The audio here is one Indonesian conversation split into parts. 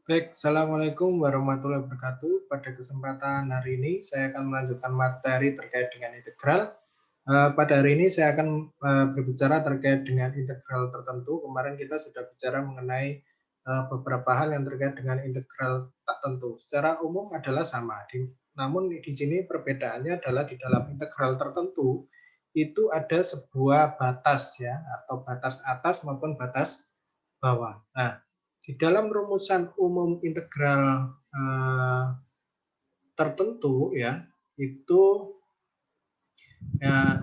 Baik, Assalamualaikum warahmatullahi wabarakatuh. Pada kesempatan hari ini, saya akan melanjutkan materi terkait dengan integral. Pada hari ini, saya akan berbicara terkait dengan integral tertentu. Kemarin kita sudah bicara mengenai beberapa hal yang terkait dengan integral tak tentu. Secara umum adalah sama, namun di sini perbedaannya adalah di dalam integral tertentu itu ada sebuah batas ya, atau batas atas maupun batas bawah. Nah, di dalam rumusan umum integral tertentu ya, itu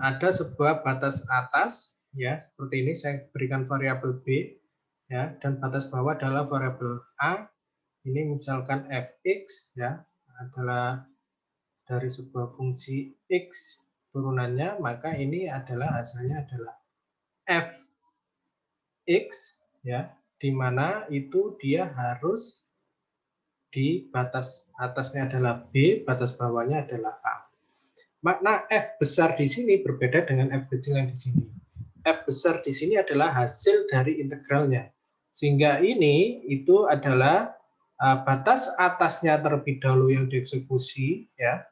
ada sebuah batas atas ya, seperti ini saya berikan variabel B ya, dan batas bawah adalah variabel A. Ini misalkan fx ya, adalah dari sebuah fungsi x turunannya, maka ini adalah hasilnya adalah fx ya, di mana itu dia harus di batas atasnya adalah B, batas bawahnya adalah A. Makna F besar di sini berbeda dengan F kecil yang di sini. F besar di sini adalah hasil dari integralnya. Sehingga ini itu adalah batas atasnya terlebih dahulu yang dieksekusi ya.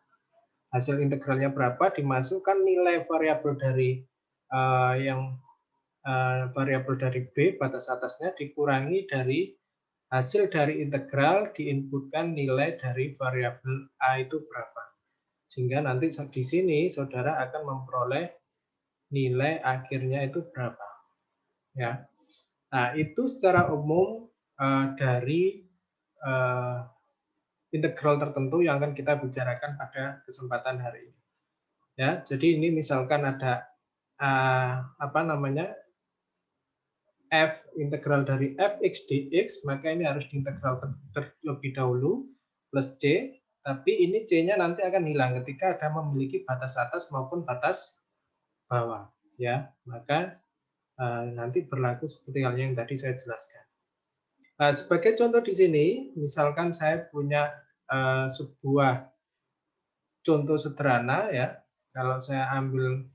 Hasil integralnya berapa dimasukkan nilai variabel dari variabel dari B batas atasnya dikurangi dari hasil dari integral diinputkan nilai dari variabel A itu berapa. Sehingga nanti di sini saudara akan memperoleh nilai akhirnya itu berapa. Ya. Nah, itu secara umum dari integral tertentu yang akan kita bicarakan pada kesempatan hari ini. Ya, jadi ini misalkan ada apa namanya? F integral dari fx dx, maka ini harus diintegral terlebih dahulu plus c, tapi ini c-nya nanti akan hilang ketika ada memiliki batas atas maupun batas bawah ya, maka nanti berlaku seperti halnya yang tadi saya jelaskan. Nah, sebagai contoh di sini, misalkan saya punya sebuah contoh sederhana ya, kalau saya ambil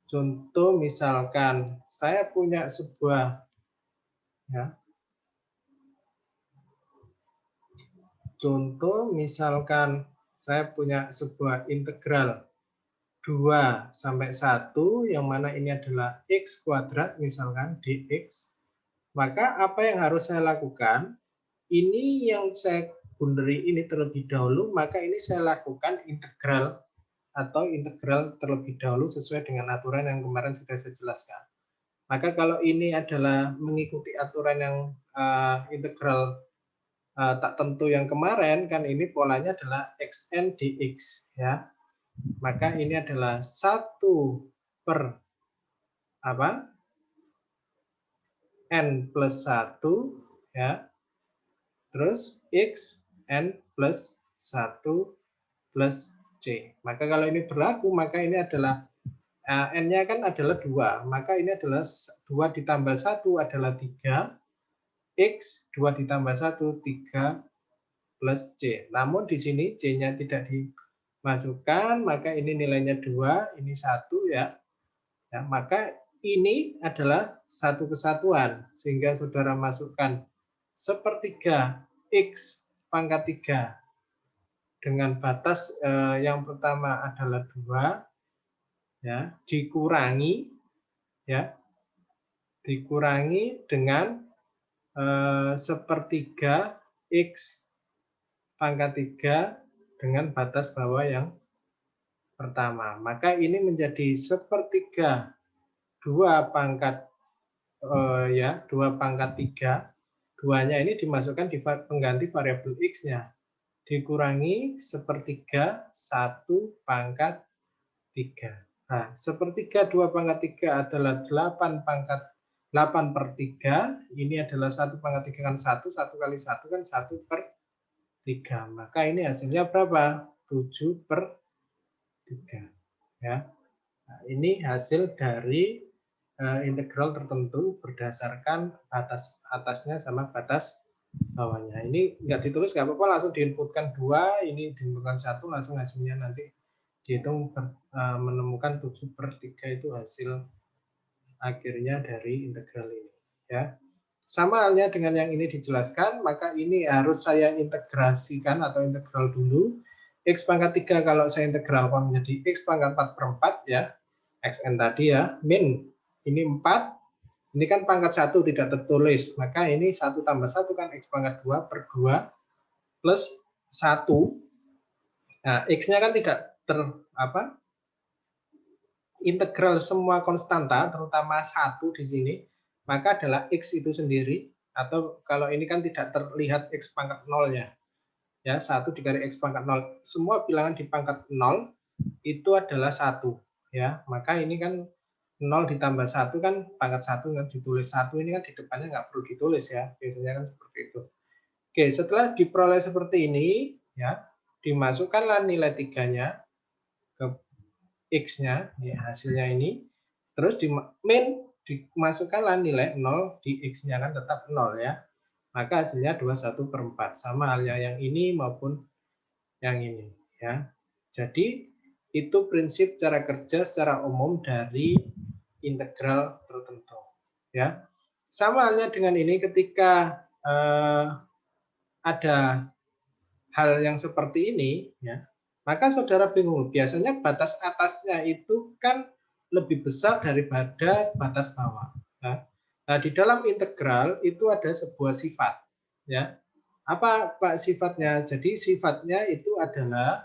contoh misalkan saya punya sebuah ya, contoh misalkan saya punya sebuah integral 2 sampai 1 yang mana ini adalah x kuadrat misalkan dx, maka apa yang harus saya lakukan? Ini yang saya bunderi ini terlebih dahulu, maka ini saya lakukan integral atau integral terlebih dahulu sesuai dengan aturan yang kemarin sudah saya jelaskan. Maka kalau ini adalah mengikuti aturan yang integral tak tentu yang kemarin, kan ini polanya adalah xn dx ya. Maka ini adalah 1 per apa? N plus 1 ya. Terus x n plus 1 plus c. Maka kalau ini berlaku, maka ini adalah n-nya kan adalah 2. Maka ini adalah 2 ditambah 1 adalah 3. X 2 ditambah 1, 3 plus C. Namun di sini C-nya tidak dimasukkan, maka ini nilainya 2, ini 1 ya. Ya, maka ini adalah satu kesatuan, sehingga saudara masukkan sepertiga X pangkat 3 dengan batas yang pertama adalah 2 ya, dikurangi ya, dikurangi dengan sepertiga X pangkat 3 dengan batas bawah yang pertama. Maka ini menjadi sepertiga 2 pangkat ya, 2 pangkat 3. 2-nya ini dimasukkan di pengganti variabel X-nya. Dikurangi sepertiga 1 pangkat 3. Nah, sepertiga 2 pangkat 3 adalah 8 pangkat 8 per 3. Ini adalah 1 pangkat 3 kan 1. 1 kali 1 kan 1 per 3. Maka ini hasilnya berapa? 7 per 3. Ya. Nah, ini hasil dari integral tertentu berdasarkan batas atasnya sama batas bawahnya. Ini nggak ditulis nggak apa-apa, langsung diinputkan 2, ini diinputkan 1, langsung hasilnya nanti dihitung menemukan 7 per 3 itu hasil akhirnya dari integral ini. Ya. Sama halnya dengan yang ini dijelaskan, maka ini harus saya integrasikan atau integral dulu. X pangkat 3 kalau saya integralkan menjadi X pangkat 4 per 4 ya. Xn tadi ya, min ini 4, ini kan pangkat 1 tidak tertulis, maka ini 1 tambah 1 kan X pangkat 2 per 2 plus 1. Nah, X-nya kan tidak integral semua konstanta, terutama 1 di sini, maka adalah X itu sendiri, atau kalau ini kan tidak terlihat X pangkat 0-nya. Ya, 1 dikali X pangkat 0. Semua bilangan di pangkat 0 itu adalah 1. Ya, maka ini kan 0 ditambah 1 kan pangkat 1 kan ditulis 1, ini kan di depannya nggak perlu ditulis ya. Biasanya kan seperti itu. Oke, setelah diperoleh seperti ini, ya, dimasukkanlah nilai 3-nya ke X-nya, ya, hasilnya ini, terus dimasukkanlah nilai 0 di X-nya kan tetap 0 ya. Maka hasilnya 21 per 4. Sama halnya yang ini maupun yang ini. Ya. Jadi, itu prinsip cara kerja secara umum dari integral tertentu. Ya. Sama halnya dengan ini ketika ada hal yang seperti ini, ya, maka saudara bingung. Biasanya batas atasnya itu kan lebih besar daripada batas bawah. Ya. Nah, di dalam integral itu ada sebuah sifat. Ya. Apa Pak sifatnya? Jadi sifatnya itu adalah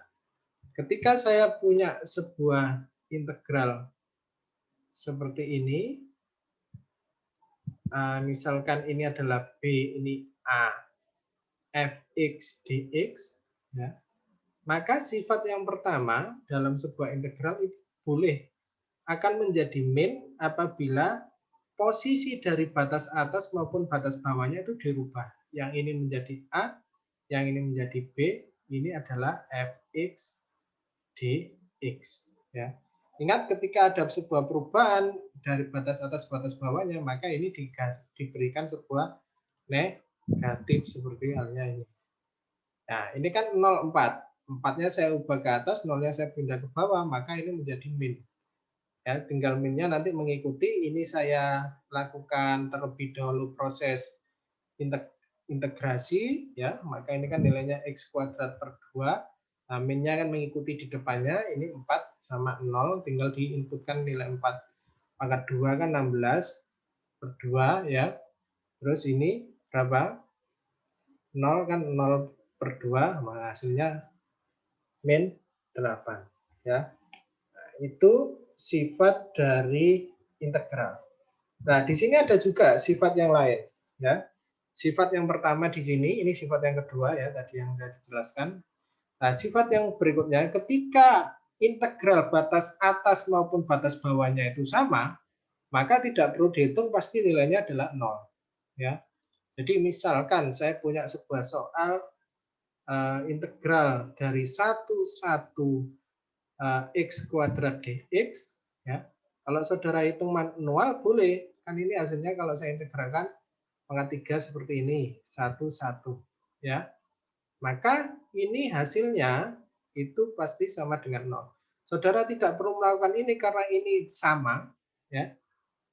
ketika saya punya sebuah integral seperti ini, misalkan ini adalah B, ini A, fx dx, ya, maka sifat yang pertama dalam sebuah integral itu boleh akan menjadi min apabila posisi dari batas atas maupun batas bawahnya itu dirubah. Yang ini menjadi A, yang ini menjadi B, ini adalah fx dx. Ya. Ingat ketika ada sebuah perubahan dari batas atas batas bawahnya, maka ini diberikan sebuah negatif seperti halnya ini. Nah, ini kan 0,4. 4-nya saya ubah ke atas, 0-nya saya pindah ke bawah, maka ini menjadi min. Ya, tinggal minnya nanti mengikuti, ini saya lakukan terlebih dahulu proses integrasi, ya, maka ini kan nilainya X kuadrat per 2. Nah, minnya kan mengikuti di depannya, ini 4 sama 0, tinggal diinputkan nilai 4 pangkat 2 kan 16 per 2, ya. Terus ini berapa? 0 kan 0 per 2, maka hasilnya min 8. Ya. Nah, itu sifat dari integral. Nah, di sini ada juga sifat yang lain. Ya. Sifat yang pertama di sini, ini sifat yang kedua ya, tadi yang sudah dijelaskan. Nah, sifat yang berikutnya, ketika integral batas atas maupun batas bawahnya itu sama, maka tidak perlu dihitung, pasti nilainya adalah 0. Ya. Jadi misalkan saya punya sebuah soal integral dari 1 X kuadrat dx, ya. Kalau saudara hitung manual boleh, kan ini hasilnya kalau saya integralkan pangkat 3 seperti ini, 1, 1. Ya. Maka ini hasilnya itu pasti sama dengan 0. Saudara tidak perlu melakukan ini karena ini sama, ya.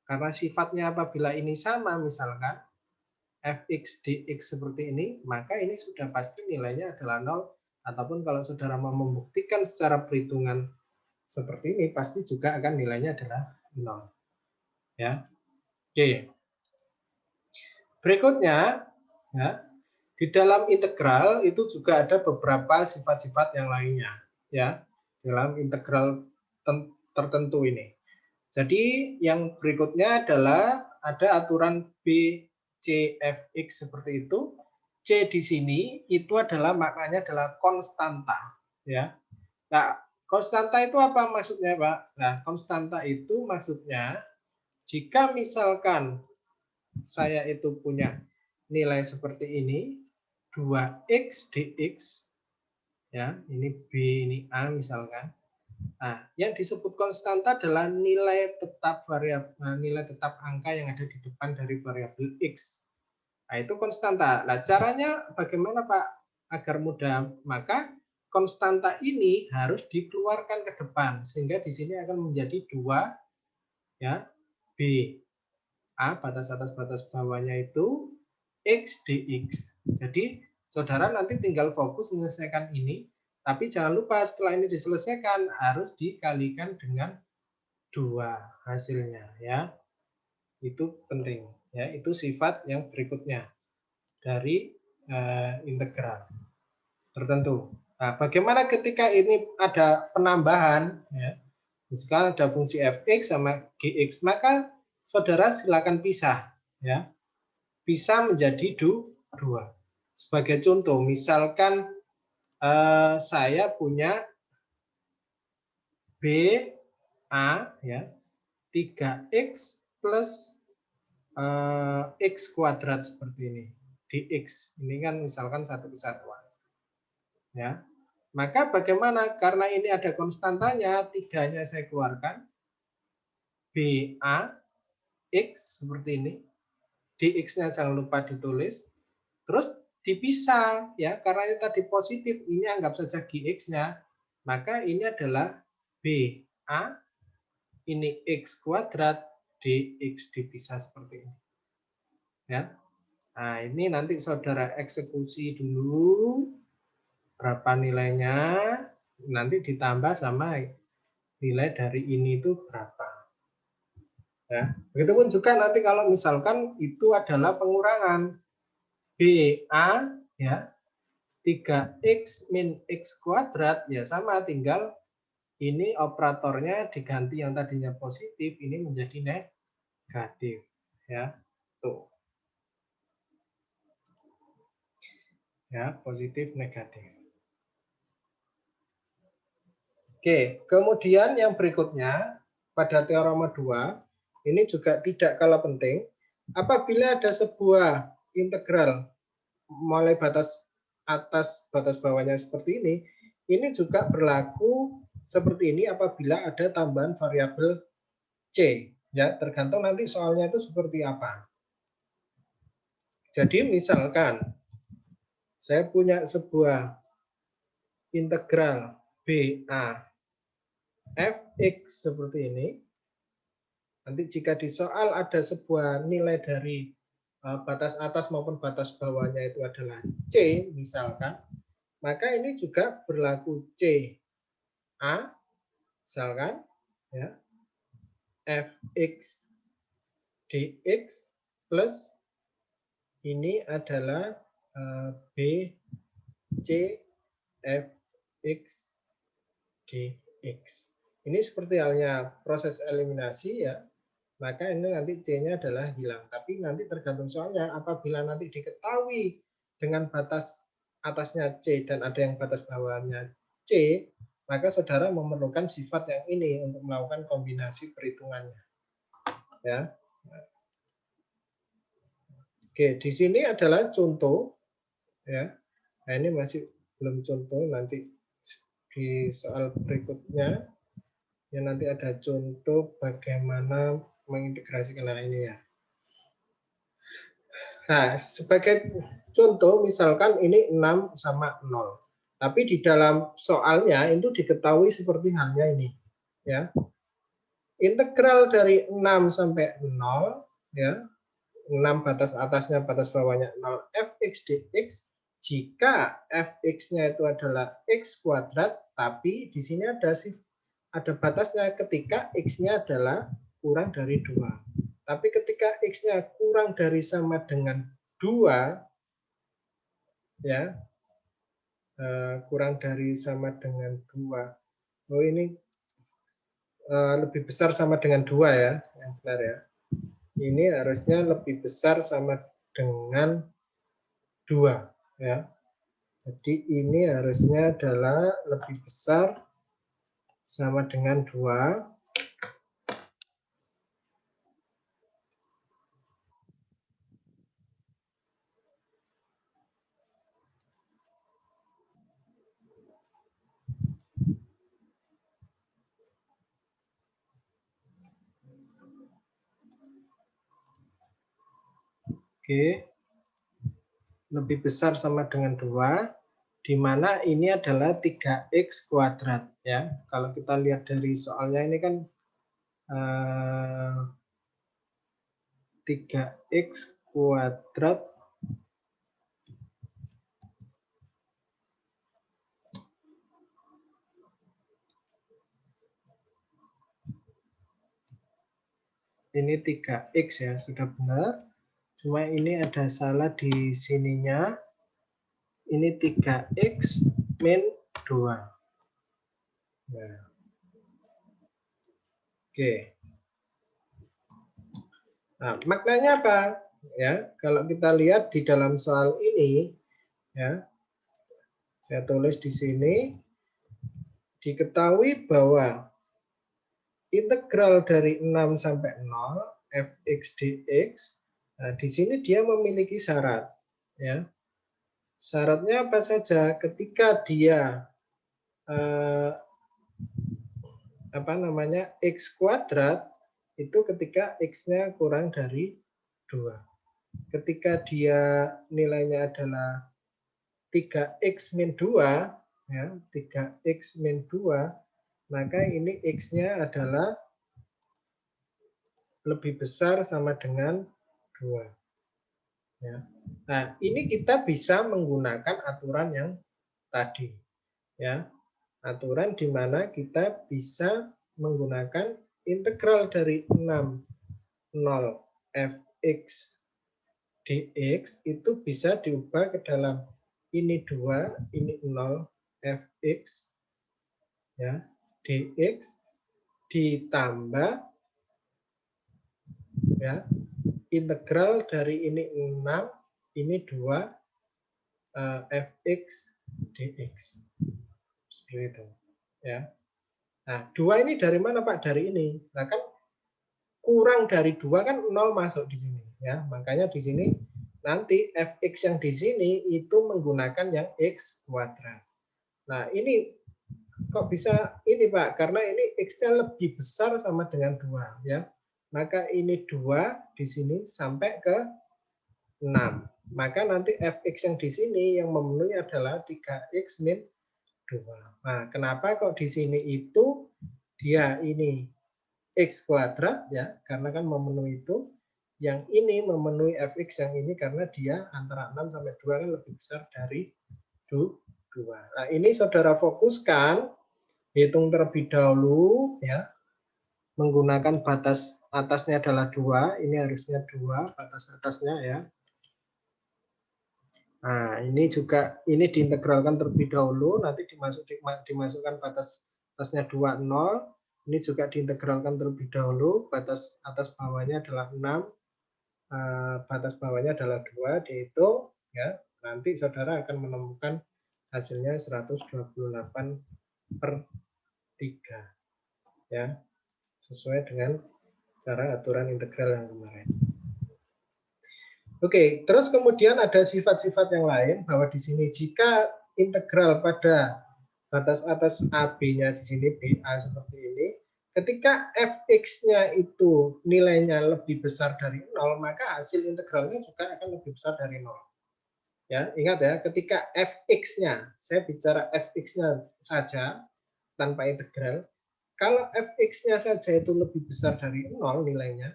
Karena sifatnya apabila ini sama misalkan fx dx seperti ini, maka ini sudah pasti nilainya adalah 0. Ataupun kalau saudara mau membuktikan secara perhitungan seperti ini, pasti juga akan nilainya adalah 0. Ya. Oke. Berikutnya, ya, di dalam integral itu juga ada beberapa sifat-sifat yang lainnya. Ya, dalam integral tertentu ini. Jadi yang berikutnya adalah ada aturan B, C, F, X seperti itu. C di sini itu adalah maknanya adalah konstanta. Ya. Nah, konstanta itu apa maksudnya, Pak? Nah, konstanta itu maksudnya jika misalkan saya itu punya nilai seperti ini, 2x dx, ya, ini B, ini A misalkan. Nah, yang disebut konstanta adalah nilai tetap nilai tetap angka yang ada di depan dari variabel x. Nah, itu konstanta. Nah, caranya bagaimana, Pak? Agar mudah, maka konstanta ini harus dikeluarkan ke depan sehingga di sini akan menjadi 2 ya B. A, batas atas batas bawahnya itu X dx. Jadi saudara nanti tinggal fokus menyelesaikan ini, tapi jangan lupa setelah ini diselesaikan harus dikalikan dengan 2 hasilnya ya. Itu penting ya, itu sifat yang berikutnya dari integral tertentu. Nah, bagaimana ketika ini ada penambahan ya. Sekarang ada fungsi fx sama gx, maka saudara silakan pisah ya. Pisah menjadi 2. Sebagai contoh, misalkan saya punya b a ya 3x plus x kuadrat seperti ini. Dx ini kan misalkan satu kesatuan. Ya. Maka bagaimana? Karena ini ada konstantanya, 3-nya saya keluarkan. BA X seperti ini. Dx-nya jangan lupa ditulis. Terus dipisah ya, karena ini tadi positif, ini anggap saja Gx-nya. Maka ini adalah BA, ini X kuadrat, Dx dipisah seperti ini. Ya. Nah, ini nanti saudara eksekusi dulu berapa nilainya, nanti ditambah sama nilai dari ini itu berapa. Ya. Begitupun juga nanti kalau misalkan itu adalah pengurangan BA ya 3x min x kuadrat ya sama, tinggal ini operatornya diganti yang tadinya positif ini menjadi negatif ya. Tuh. Ya, positif negatif. Oke, kemudian yang berikutnya pada teorema 2 ini juga tidak kalah penting. Apabila ada sebuah integral mulai batas atas batas bawahnya seperti ini juga berlaku seperti ini apabila ada tambahan variabel C. Ya, tergantung nanti soalnya itu seperti apa. Jadi misalkan saya punya sebuah integral BA fx seperti ini. Nanti jika di soal ada sebuah nilai dari batas atas maupun batas bawahnya itu adalah C misalkan, maka ini juga berlaku C A misalkan ya fx dx plus ini adalah b c fx dx. Ini seperti halnya proses eliminasi ya. Maka ini nanti C-nya adalah hilang. Tapi nanti tergantung soalnya, apabila nanti diketahui dengan batas atasnya C dan ada yang batas bawahnya C, maka saudara memerlukan sifat yang ini untuk melakukan kombinasi perhitungannya. Ya. Oke, di sini adalah contoh. Ya. Nah, ini masih belum contoh, nanti di soal berikutnya ya nanti ada contoh bagaimana mengintegrasikan hal ini ya. Nah, sebagai contoh misalkan ini 6 sama 0. Tapi di dalam soalnya itu diketahui seperti halnya ini. Ya. Integral dari 6 sampai 0 ya. 6 batas atasnya batas bawahnya 0 fx dx jika fx-nya itu adalah x kuadrat tapi di sini ada batasnya ketika x-nya adalah kurang dari 2. Tapi ketika x-nya kurang dari sama dengan 2, ya, kurang dari sama dengan 2. Oh, ini lebih besar sama dengan 2 ya, yang benar ya. Ini harusnya lebih besar sama dengan 2. Ya. Jadi ini harusnya adalah lebih besar sama dengan 2. Oke. Lebih besar sama dengan 2, di mana ini adalah 3x kuadrat ya. Kalau kita lihat dari soalnya ini kan 3x kuadrat ini 3x ya, sudah benar. Cuma ini ada salah di sininya. Ini 3x min 2. Nah. Oke. Nah, maknanya apa? Ya, kalau kita lihat di dalam soal ini, ya, saya tulis di sini, diketahui bahwa integral dari 6 sampai 0 fx dx, nah, di sini dia memiliki syarat. Ya. Syaratnya apa saja? Ketika dia x kuadrat, itu ketika x-nya kurang dari 2. Ketika dia nilainya adalah 3x min 2, ya, 3x min 2, maka ini x-nya adalah lebih besar sama dengan 2. Ya. Nah, ini kita bisa menggunakan aturan yang tadi. Ya. Aturan di mana kita bisa menggunakan integral dari 6 0 fx dx itu bisa diubah ke dalam ini 2, ini 0 fx ya, dx ditambah ya integral dari ini 6, ini 2 fx dx. Seperti itu. Ya. Nah, 2 ini dari mana Pak? Dari ini. Nah, kan kurang dari 2 kan 0 masuk di sini ya. Makanya di sini nanti fx yang di sini itu menggunakan yang x kuadrat. Nah, ini kok bisa ini Pak? Karena ini x-nya lebih besar sama dengan 2 ya. Maka ini 2 di sini sampai ke 6. Maka nanti fx yang di sini yang memenuhi adalah 3x min 2. Nah, kenapa kok di sini itu dia ini x kuadrat ya, karena kan memenuhi itu. Yang ini memenuhi fx yang ini karena dia antara 6 sampai 2 kan lebih besar dari 2. Nah, ini saudara fokuskan, hitung terlebih dahulu ya. Menggunakan batas atasnya adalah 2, ini harusnya 2 batas atasnya ya. Nah, ini juga ini diintegralkan terlebih dahulu, nanti dimasukkan batas atasnya 2 0. Ini juga diintegralkan terlebih dahulu, batas atas bawahnya adalah 6, batas bawahnya adalah 2, dihitung ya. Nanti saudara akan menemukan hasilnya 128/3 ya. Sesuai dengan cara aturan integral yang kemarin. Oke, terus kemudian ada sifat-sifat yang lain bahwa di sini jika integral pada batas atas AB-nya di sini BA seperti ini, ketika fx-nya itu nilainya lebih besar dari 0, maka hasil integralnya juga akan lebih besar dari 0. Ya, ingat ya, ketika fx-nya, saya bicara fx-nya saja tanpa integral, kalau fx-nya saja itu lebih besar dari 0 nilainya,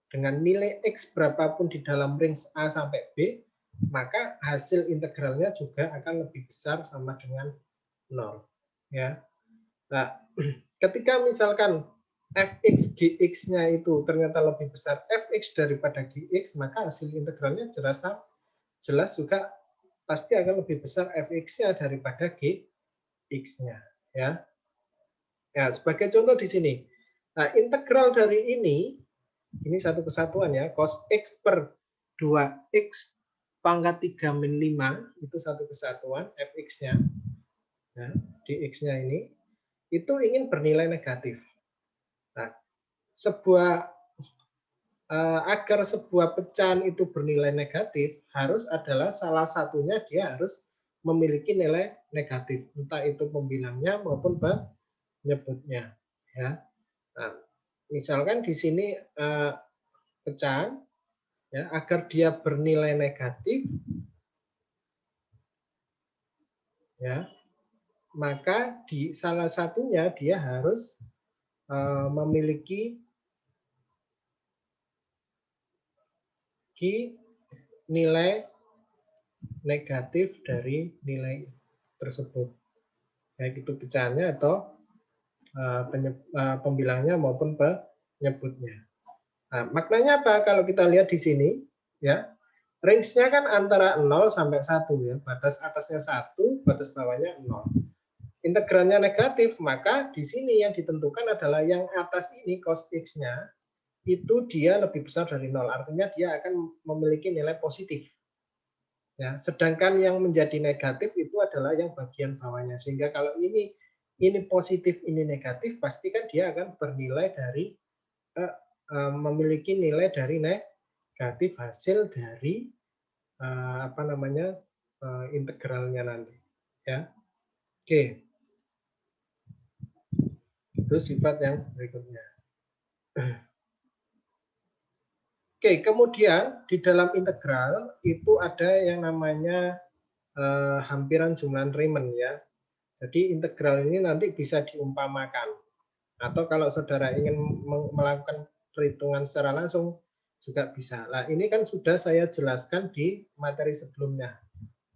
dengan nilai x berapapun di dalam range A sampai B, maka hasil integralnya juga akan lebih besar sama dengan 0. Ya. Nah, ketika misalkan fx gx-nya itu ternyata lebih besar fx daripada gx, maka hasil integralnya jelas juga pasti akan lebih besar fx-nya daripada gx-nya. Ya. Ya, sebagai contoh di sini. Nah, integral dari ini satu kesatuan ya, cos x per 2x pangkat 3 min 5, itu satu kesatuan, fx-nya, ya, dx-nya ini, itu ingin bernilai negatif. Nah, agar sebuah pecahan itu bernilai negatif, harus adalah salah satunya dia harus memiliki nilai negatif, entah itu pembilangnya maupun penyebutnya. Ya. Nah, misalkan di sini pecahan, ya, agar dia bernilai negatif, ya, maka di salah satunya dia harus memiliki membagi nilai negatif dari nilai tersebut, baik itu pecahannya atau pembilangnya maupun penyebutnya. Nah, maknanya apa? Kalau kita lihat di sini, ya, range-nya kan antara 0 sampai 1 ya. Batas atasnya 1, batas bawahnya 0. Integralnya negatif, maka di sini yang ditentukan adalah yang atas ini cos X-nya itu dia lebih besar dari 0. Artinya dia akan memiliki nilai positif. Ya, sedangkan yang menjadi negatif itu adalah yang bagian bawahnya. Sehingga kalau ini positif, ini negatif, pasti kan dia akan bernilai dari memiliki nilai dari negatif hasil dari apa namanya integralnya nanti, ya. Oke, itu sifat yang berikutnya. Oke, kemudian di dalam integral itu ada yang namanya hampiran jumlah Riemann ya. Jadi integral ini nanti bisa diumpamakan. Atau kalau saudara ingin melakukan perhitungan secara langsung juga bisa. Nah, ini kan sudah saya jelaskan di materi sebelumnya.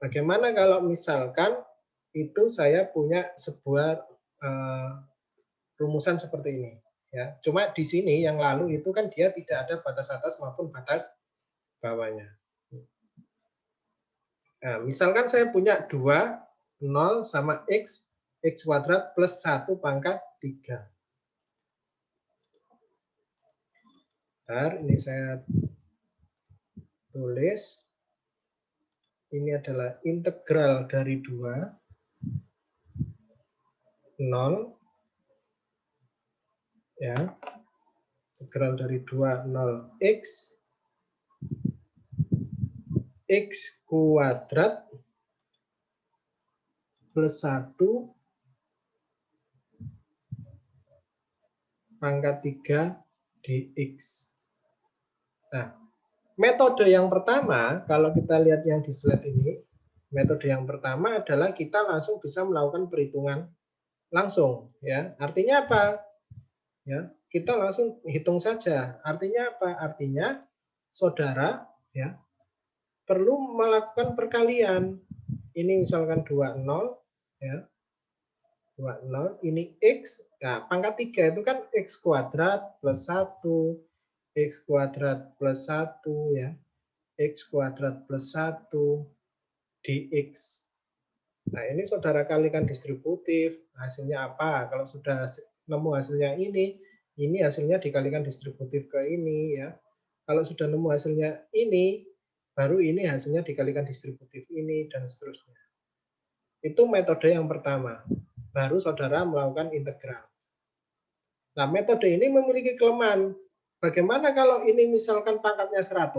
Bagaimana kalau misalkan itu saya punya sebuah rumusan seperti ini. Ya, cuma di sini yang lalu itu kan dia tidak ada batas atas maupun batas bawahnya. Nah, misalkan saya punya 2, 0 sama X kuadrat plus 1 pangkat 3. Bentar, ini saya tulis. Ini adalah integral dari 2, 0, ya. Integral dari 2, 0, X kuadrat plus 1 pangkat 3 dx. Nah, metode yang pertama, kalau kita lihat yang di slide ini, metode yang pertama adalah kita langsung bisa melakukan perhitungan langsung, ya. Artinya apa? Ya, kita langsung hitung saja. Artinya apa? Artinya saudara ya perlu melakukan perkalian. Ini misalkan 20 ya. 20 ini X, nah pangkat 3 itu kan X kuadrat plus 1, X kuadrat plus 1 ya, X kuadrat plus 1 dx. Nah ini saudara kalikan distributif, hasilnya apa? Kalau sudah nemu hasilnya ini hasilnya dikalikan distributif ke ini ya. Kalau sudah nemu hasilnya ini, baru ini hasilnya dikalikan distributif ini dan seterusnya. Itu metode yang pertama. Baru saudara melakukan integral. Nah, metode ini memiliki kelemahan. Bagaimana kalau ini misalkan pangkatnya 100?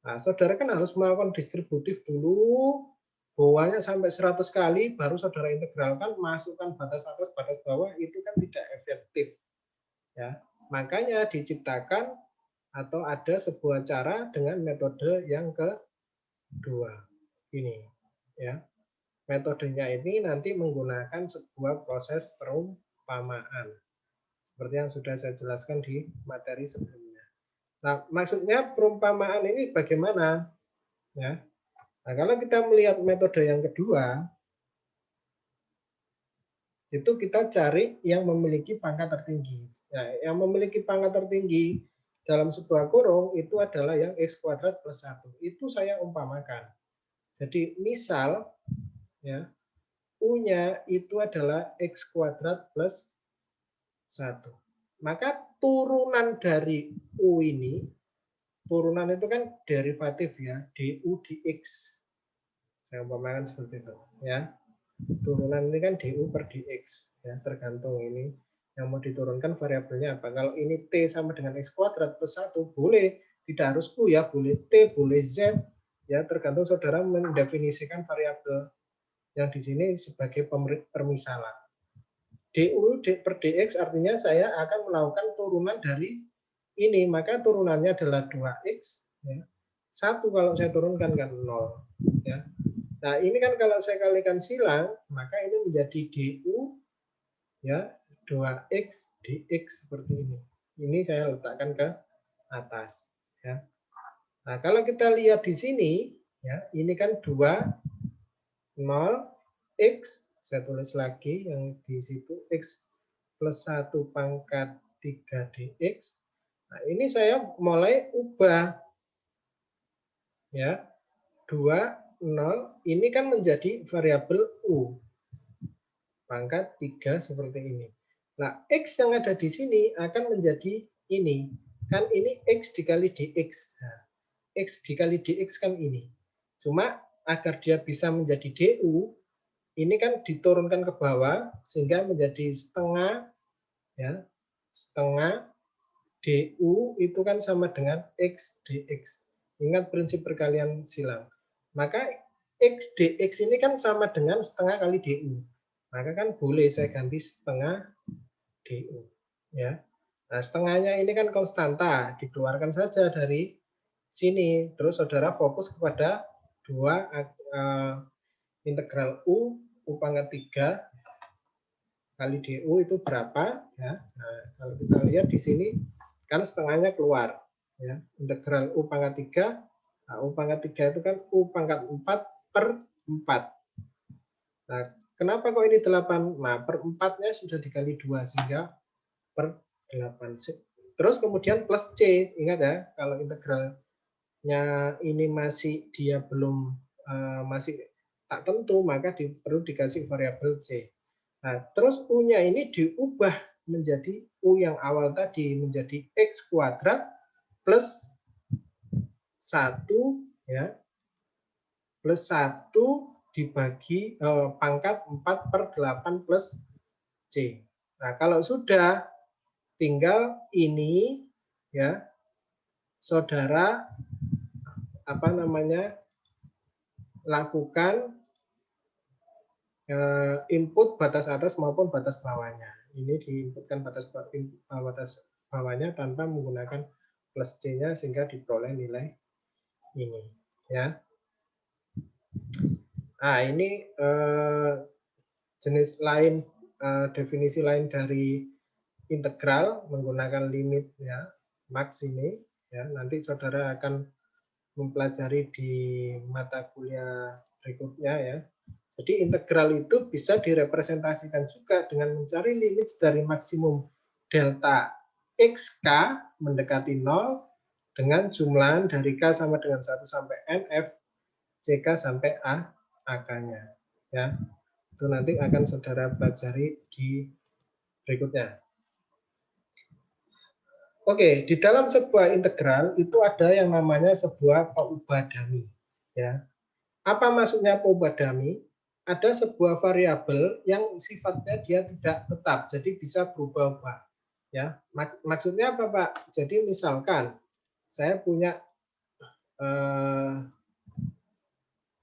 Nah, saudara kan harus melakukan distributif dulu, bawahnya sampai 100 kali, baru saudara integralkan, masukkan batas atas, batas bawah, itu kan tidak efektif. Ya, makanya diciptakan atau ada sebuah cara dengan metode yang kedua. Ini, ya. Metodenya ini nanti menggunakan sebuah proses perumpamaan. Seperti yang sudah saya jelaskan di materi sebelumnya. Nah, maksudnya perumpamaan ini bagaimana? Ya. Nah, kalau kita melihat metode yang kedua, itu kita cari yang memiliki pangkat tertinggi. Nah, yang memiliki pangkat tertinggi dalam sebuah kurung itu adalah yang X kuadrat plus 1. Itu saya umpamakan. Jadi misal ya U-nya itu adalah X kuadrat plus 1. Maka turunan dari U ini, turunan itu kan derivatif ya, du dx. Saya umpamakan seperti itu. Ya. Turunan ini kan du per dx. Ya, tergantung ini yang mau diturunkan variabelnya apa. Kalau ini t sama dengan x kuadrat plus 1, boleh. Tidak harus u ya, boleh t, boleh z. Ya, tergantung saudara mendefinisikan variabel yang di sini sebagai permisalan. Du per dx artinya saya akan melakukan turunan dari ini, maka turunannya adalah 2x. Ya. 1 kalau saya turunkan kan 0. Ya. Nah ini kan kalau saya kalikan silang, maka ini menjadi du ya 2x dx seperti ini. Ini saya letakkan ke atas. Ya. Nah, kalau kita lihat di sini, ya, ini kan 2, 0, X, saya tulis lagi yang di situ, X plus 1 pangkat 3 dx. Nah, ini saya mulai ubah, ya, 2, 0, ini kan menjadi variabel U, pangkat 3 seperti ini. Nah, X yang ada di sini akan menjadi ini. Kan ini X dikali dx. Nah, X dikali dx kan ini. Cuma agar dia bisa menjadi du, ini kan diturunkan ke bawah sehingga menjadi setengah, ya, setengah du itu kan sama dengan x dx. Ingat prinsip perkalian silang. Maka x dx ini kan sama dengan setengah kali du. Maka kan boleh saya ganti setengah du. Ya. Nah, setengahnya ini kan konstanta, dikeluarkan saja dari sini. Terus saudara fokus kepada 2 integral u pangkat 3 kali du itu berapa, ya. Nah, kalau kita lihat di sini kan setengahnya keluar, ya. Integral u pangkat 3, nah, u pangkat 3 itu kan u pangkat 4 per 4. Nah, kenapa kok ini 8? Nah, per 4-nya sudah dikali 2 sehingga per 8. Terus kemudian plus C, ingat ya, kalau integralnya ini masih dia belum masih tak tentu, maka perlu dikasih variabel C. Nah, terus U-nya ini diubah menjadi U yang awal tadi menjadi X kuadrat plus 1, ya, plus 1 dibagi pangkat 4 per 8 plus C. Nah, kalau sudah tinggal ini, ya, saudara apa namanya lakukan input batas atas maupun batas bawahnya. Ini diinputkan batas bawahnya tanpa menggunakan plus C-nya sehingga diperoleh nilai ini, ya. Nah, ini jenis lain, definisi lain dari integral menggunakan limit, ya, max ini, ya. Nanti saudara akan mempelajari di mata kuliah berikutnya, ya. Jadi integral itu bisa direpresentasikan juga dengan mencari limit dari maksimum delta xk mendekati 0 dengan jumlahan dari k sama dengan 1 sampai n f ck sampai a ak-nya, ya. Itu nanti akan saudara pelajari di berikutnya. Oke, di dalam sebuah integral itu ada yang namanya sebuah peubah dami, ya. Apa maksudnya peubah dami? Ada sebuah variabel yang sifatnya dia tidak tetap, jadi bisa berubah-ubah. Ya, maksudnya apa, Pak? Jadi misalkan saya punya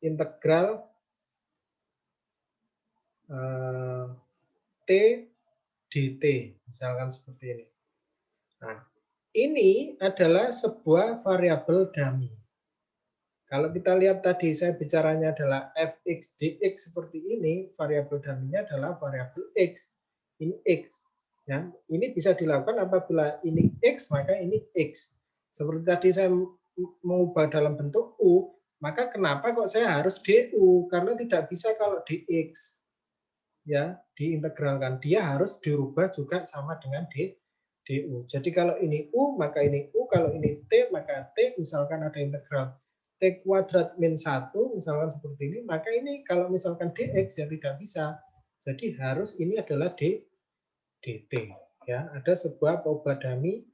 integral t dt, misalkan seperti ini. Nah, ini adalah sebuah variabel dami. Kalau kita lihat tadi saya bicaranya adalah fx dx seperti ini, variabel daminya adalah variabel x. Ini x, ya. Ini bisa dilakukan apabila ini x maka ini x. Seperti tadi saya mengubah dalam bentuk u, maka kenapa kok saya harus du? Karena tidak bisa kalau dx, ya, diintegralkan. Dia harus dirubah juga sama dengan du. Jadi kalau ini u maka ini u, kalau ini t maka t, misalkan ada integral t kuadrat min 1, misalkan seperti ini, maka ini kalau misalkan dx ya tidak bisa. Jadi harus ini adalah dt. Ya, ada sebuah peubah dami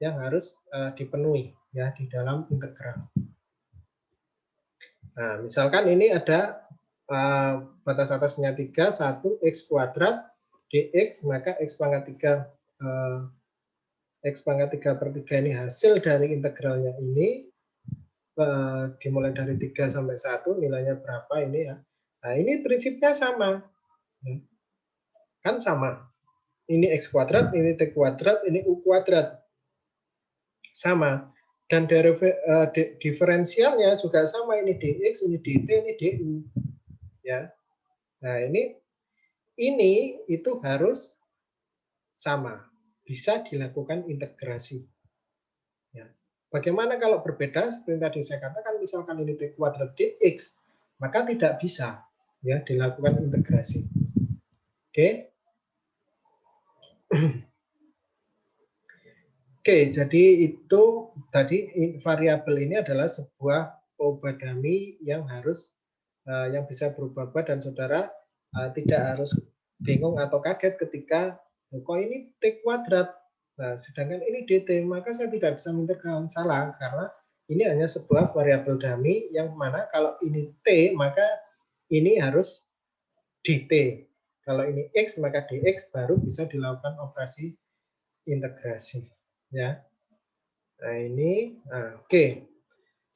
yang harus dipenuhi, ya, di dalam integral. Nah, misalkan ini ada batas atasnya 3, 1 x kuadrat dx, maka x pangkat 3 x pangkat 3 per 3 ini hasil dari integralnya ini, dimulai dari 3 sampai 1, nilainya berapa ini, ya. Nah, ini prinsipnya sama. Kan sama. Ini x kuadrat, ini t kuadrat, ini u kuadrat. Sama. Dan diferensialnya juga sama, ini dx, ini dt, ini du. Ya. Nah, ini itu harus sama. Bisa dilakukan integrasi. Ya. Bagaimana kalau berbeda? Seperti tadi saya katakan, misalkan ini T kuadrat dx, maka tidak bisa ya dilakukan integrasi. Oke. Oke, jadi itu tadi variabel ini adalah sebuah perubahan dummy yang harus yang bisa berubah-ubah, dan saudara tidak harus bingung atau kaget ketika kok ini T kuadrat, nah sedangkan ini dt, maka saya tidak bisa mengintegralkan. Salah, karena ini hanya sebuah variabel dummy yang mana kalau ini T maka ini harus dt, kalau ini x maka dx, baru bisa dilakukan operasi integrasi ya. Nah ini oke.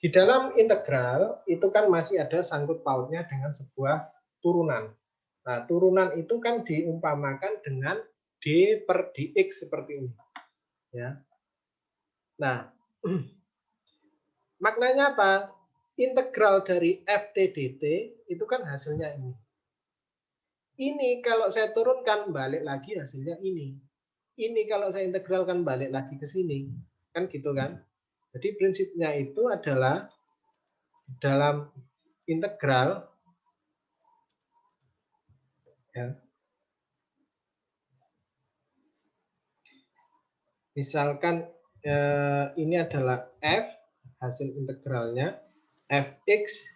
Di dalam integral itu kan masih ada sangkut pautnya dengan sebuah turunan. Nah, turunan itu kan diumpamakan dengan d per dx seperti ini. Ya. Nah, maknanya apa? Integral dari ft dt itu kan hasilnya ini. Ini kalau saya turunkan balik lagi hasilnya ini. Ini kalau saya integralkan balik lagi ke sini. Kan gitu kan? Jadi prinsipnya itu adalah dalam integral ya, misalkan ini adalah f hasil integralnya fx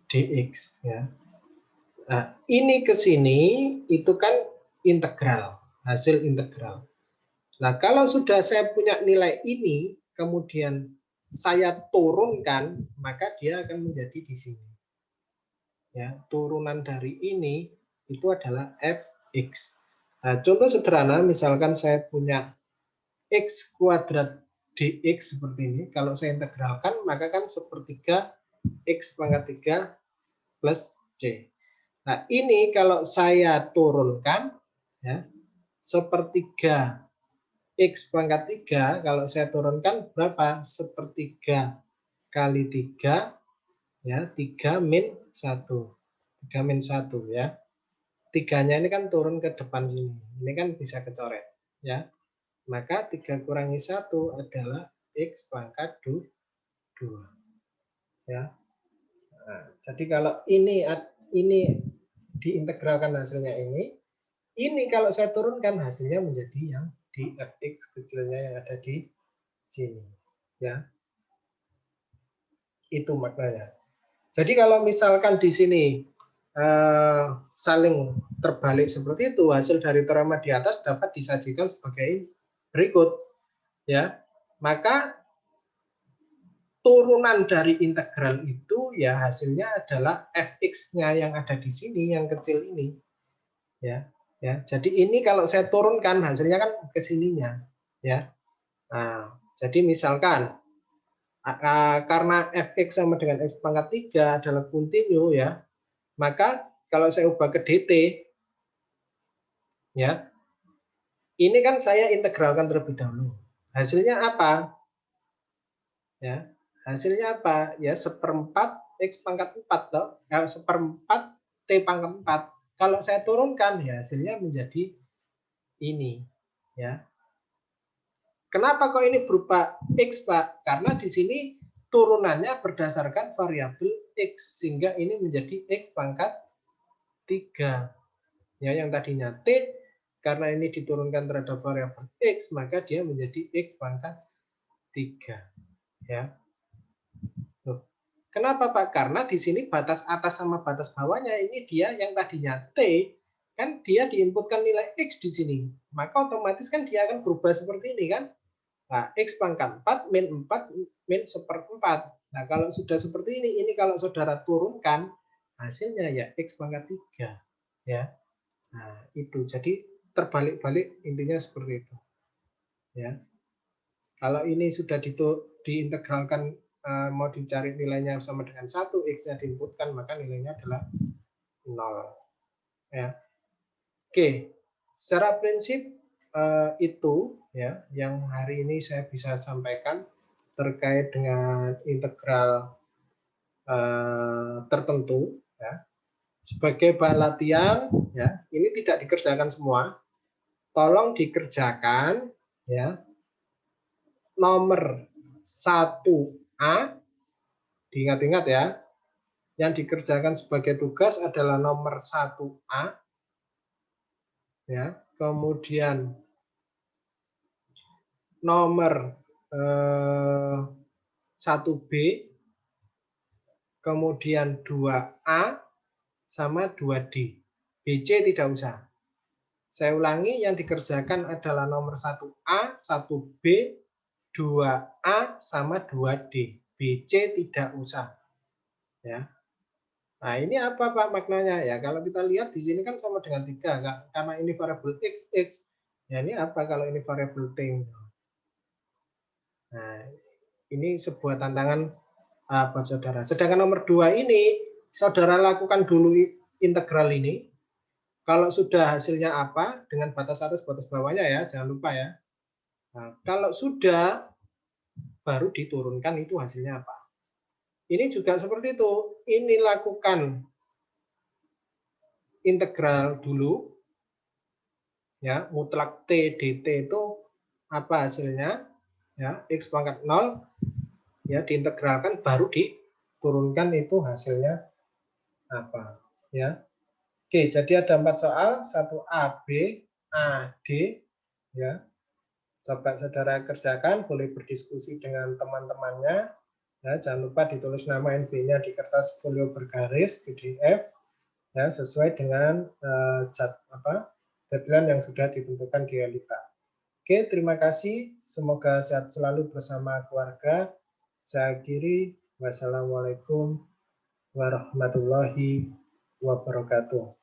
dx ya. Nah, ini ke sini itu kan integral, hasil integral. Nah, kalau sudah saya punya nilai ini, kemudian saya turunkan, maka dia akan menjadi di sini. Ya, turunan dari ini itu adalah fx. Nah, contoh sederhana, misalkan saya punya x kuadrat dx seperti ini, kalau saya integralkan maka kan sepertiga x pangkat 3 plus c. Nah ini kalau saya turunkan ya, sepertiga x pangkat 3, kalau saya turunkan berapa? Sepertiga kali 3 ya, 3 min 1. 3 min 1 ya. Tiganya ini kan turun ke depan sini. Ini kan bisa kecoret ya. Maka 3 kurangi 1 adalah x pangkat 2. Ya. Nah, jadi kalau ini diintegralkan hasilnya ini kalau saya turunkan hasilnya menjadi yang di fx kecilnya yang ada di sini. Ya. Itu maknanya. Jadi kalau misalkan di sini saling terbalik seperti itu, hasil dari teorema di atas dapat disajikan sebagai berikut. Ya, maka turunan dari integral itu ya hasilnya adalah fx-nya yang ada di sini, yang kecil ini. Ya, ya. Jadi ini kalau saya turunkan hasilnya kan ke sininya, ya. Nah, jadi misalkan karena fx sama dengan x pangkat 3 adalah kontinu ya, maka kalau saya ubah ke dt ya, ini kan saya integralkan terlebih dahulu. Hasilnya apa? Ya, hasilnya apa? Ya, seperempat X pangkat 4 toh. Ya, seperempat T pangkat 4. Kalau saya turunkan ya hasilnya menjadi ini, ya. Kenapa kok ini berupa X, Pak? Karena di sini turunannya berdasarkan variabel X, sehingga ini menjadi X pangkat 3. Ya, yang tadinya T, karena ini diturunkan terhadap variabel X, maka dia menjadi X pangkat 3. Ya. Loh, kenapa Pak? Karena di sini batas atas sama batas bawahnya ini dia yang tadinya T, kan dia diinputkan nilai X di sini. Maka otomatis kan dia akan berubah seperti ini kan. Nah, X pangkat 4 min 4 min seperempat. Nah, kalau sudah seperti ini kalau saudara turunkan, hasilnya ya X pangkat 3. Ya. Nah, itu. Jadi terbalik-balik intinya seperti itu. Ya. Kalau ini sudah diintegralkan mau dicari nilainya sama dengan 1, X-nya diinputkan, maka nilainya adalah 0. Ya. Oke, secara prinsip itu ya yang hari ini saya bisa sampaikan terkait dengan integral tertentu. Ya. Sebagai bahan latihan, ya ini tidak dikerjakan semua. Tolong dikerjakan ya nomor 1A, diingat-ingat ya, yang dikerjakan sebagai tugas adalah nomor 1A, ya, kemudian nomor 1B, kemudian 2A, sama 2D. BC tidak usah. Saya ulangi, yang dikerjakan adalah nomor 1A, 1B, 2A, sama 2D. BC tidak usah. Ya. Nah, ini apa Pak maknanya? Ya, kalau kita lihat di sini kan sama dengan 3, karena ini variabel X, X. Ya, ini apa kalau ini variabel T? Nah, ini sebuah tantangan buat saudara. Sedangkan nomor 2 ini, saudara lakukan dulu integral ini. Kalau sudah hasilnya apa, dengan batas atas, batas bawahnya ya, jangan lupa ya. Nah, kalau sudah, baru diturunkan itu hasilnya apa. Ini juga seperti itu. Ini lakukan integral dulu, ya, mutlak T dt itu apa hasilnya? Ya, X pangkat 0, ya, diintegralkan, baru diturunkan itu hasilnya apa. Ya. Oke, jadi ada 4 soal, 1A, B, A, D, ya. Coba saudara kerjakan, boleh berdiskusi dengan teman-temannya. Ya, jangan lupa ditulis nama NB-nya di kertas folio bergaris PDF, ya, sesuai dengan deadline yang sudah ditentukan di Elita. Oke, terima kasih. Semoga sehat selalu bersama keluarga. Saya akhiri. Wassalamualaikum warahmatullahi wabarakatuh.